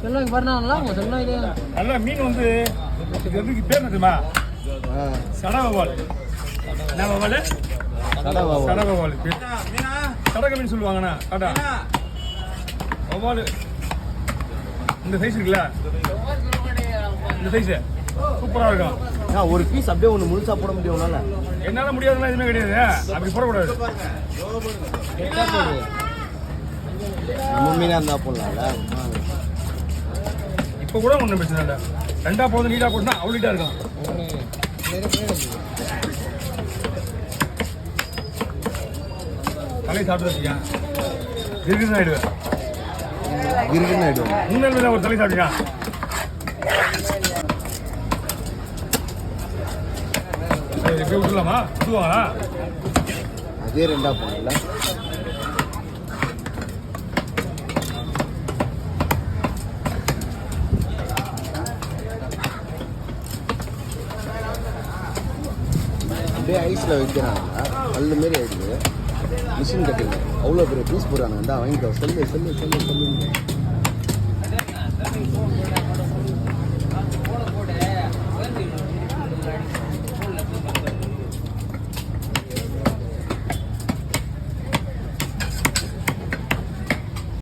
சொல்லுங்க பாருண்ணா சொல்லலாம் இது நல்ல மீன் வந்து எதுக்கு பேர் தெரியுமா? சடவவால். என்ன வவால்? சடவவால். சடக மீன் சொல்லுவாங்கண்ணா. காட்டா வவால் இந்த சைஸ் இருக்குல்ல, இந்த சைஸ் சூப்பராக இருக்கும். ஒரு பீஸ் அப்படியே ஒன்று முழுசா போட முடியும்னால என்னால் முடியாதுன்னா எதுவுமே கிடையாது. அப்படி போடக்கூடாது. நம்ம மீனாக இருந்தால் போடலாம்ல. இப்போ கூட ஒன்றும் பிரச்சனை இல்லை. ரெண்டா போதும் நீட்டாக போட்டுனா அவ்வளோ நீட்டாக இருக்கும். தலை சாப்பிட்டு வச்சுக்கேன் இருக்குன்னு ஆயிடுவேன். முன்னே ஒரு தலை சாப்பிட்டீங்க. எப்படி விட்டுலாமா? விட்டுவாங்களா? அதே ரெண்டா போடல. அப்படியே ஐஸில் வைக்கிறாங்க. கல் மாரி ஆயிடுது. மிஷின் கட்டிங்க அவ்வளோ பெரிய பீஸ் போடுறாங்க. வந்தா வாங்கிக்கோ. சொல்லு